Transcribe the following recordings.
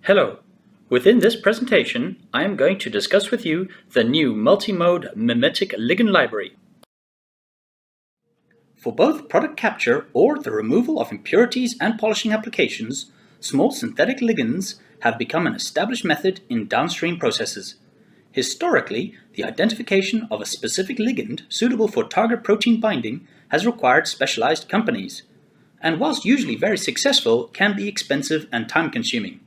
Hello. Within this presentation, I am going to discuss with you the new Multimode Mimetic Ligand library. For both product capture or the removal of impurities and polishing applications, small synthetic ligands have become an established method in downstream processes. Historically, the identification of a specific ligand suitable for target protein binding has required specialized companies, and whilst usually very successful, can be expensive and time-consuming.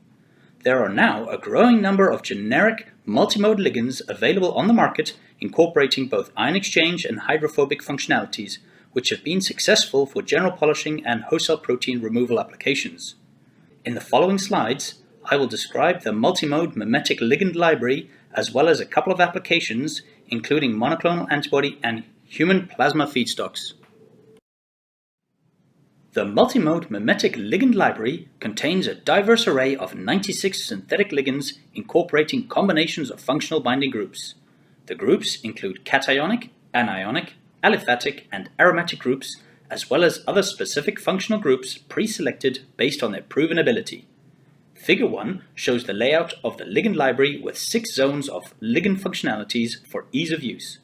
There are now a growing number of generic multimode ligands available on the market, incorporating both ion exchange and hydrophobic functionalities, which have been successful for general polishing and host cell protein removal applications. In the following slides, I will describe the Multimode Mimetic Ligand library as well as a couple of applications, including monoclonal antibody and human plasma feedstocks. The Multimode Mimetic Ligand library contains a diverse array of 96 synthetic ligands incorporating combinations of functional binding groups. The groups include cationic, anionic, aliphatic, and aromatic groups, as well as other specific functional groups pre-selected based on their proven ability. Figure 1 shows the layout of the ligand library with 6 zones of ligand functionalities for ease of use.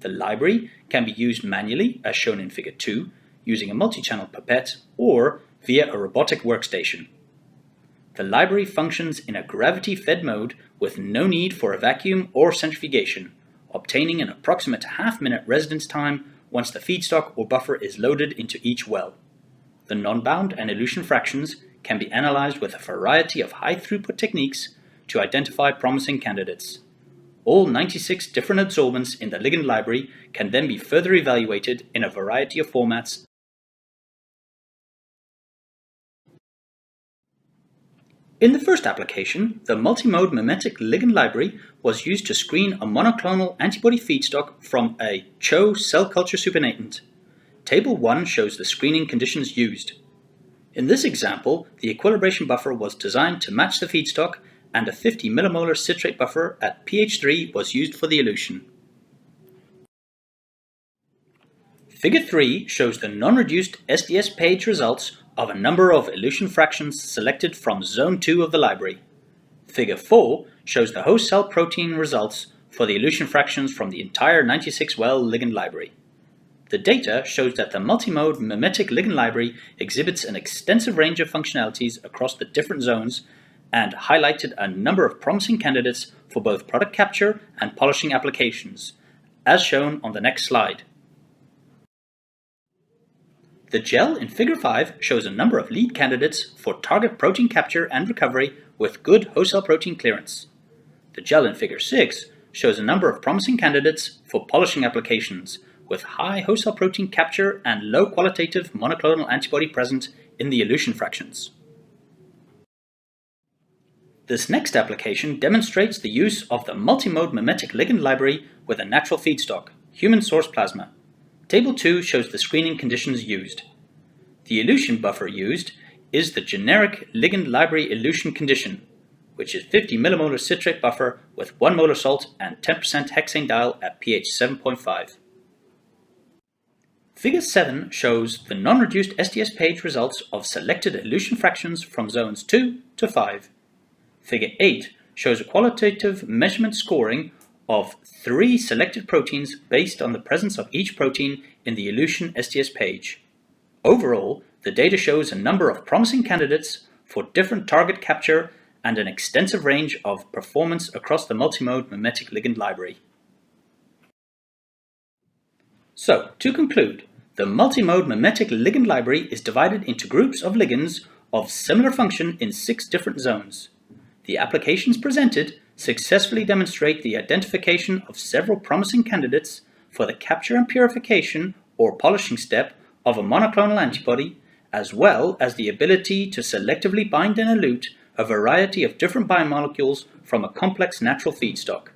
The library can be used manually, as shown in Figure 2, using a multi-channel pipette, or via a robotic workstation. The library functions in a gravity-fed mode with no need for a vacuum or centrifugation, obtaining an approximate half-minute residence time once the feedstock or buffer is loaded into each well. The non-bound and elution fractions can be analyzed with a variety of high-throughput techniques to identify promising candidates. All 96 different adsorbents in the ligand library can then be further evaluated in a variety of formats. In the first application, the Multimode Mimetic Ligand library was used to screen a monoclonal antibody feedstock from a CHO cell culture supernatant. Table 1 shows the screening conditions used. In this example, the equilibration buffer was designed to match the feedstock, and a 50 millimolar citrate buffer at pH 3 was used for the elution. Figure 3 shows the non-reduced SDS page results of a number of elution fractions selected from Zone 2 of the library. Figure 4 shows the host cell protein results for the elution fractions from the entire 96-well ligand library. The data shows that the Multimode Mimetic Ligand library exhibits an extensive range of functionalities across the different zones and highlighted a number of promising candidates for both product capture and polishing applications, as shown on the next slide. The gel in Figure 5 shows a number of lead candidates for target protein capture and recovery with good host cell protein clearance. The gel in Figure 6 shows a number of promising candidates for polishing applications with high host cell protein capture and low qualitative monoclonal antibody present in the elution fractions. This next application demonstrates the use of the Multimode Mimetic Ligand library with a natural feedstock, human source plasma. Table 2 shows the screening conditions used. The elution buffer used is the generic ligand library elution condition, which is 50 millimolar citrate buffer with 1 molar salt and 10% hexane diol at pH 7.5. Figure 7 shows the non-reduced SDS page results of selected elution fractions from zones 2 to 5. Figure 8 shows a qualitative measurement scoring of 3 selected proteins based on the presence of each protein in the elution SDS page. Overall, the data shows a number of promising candidates for different target capture and an extensive range of performance across the Multimode Mimetic Ligand library. So, to conclude, the Multimode Mimetic Ligand library is divided into groups of ligands of similar function in 6 different zones. The applications presented successfully demonstrate the identification of several promising candidates for the capture and purification or polishing step of a monoclonal antibody, as well as the ability to selectively bind and elute a variety of different biomolecules from a complex natural feedstock.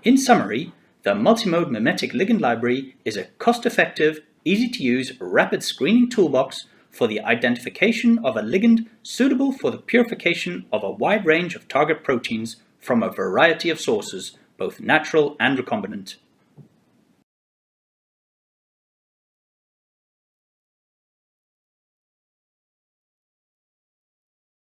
In summary, the Multimode Mimetic Ligand library is a cost-effective, easy-to-use, rapid screening toolbox for the identification of a ligand suitable for the purification of a wide range of target proteins from a variety of sources, both natural and recombinant.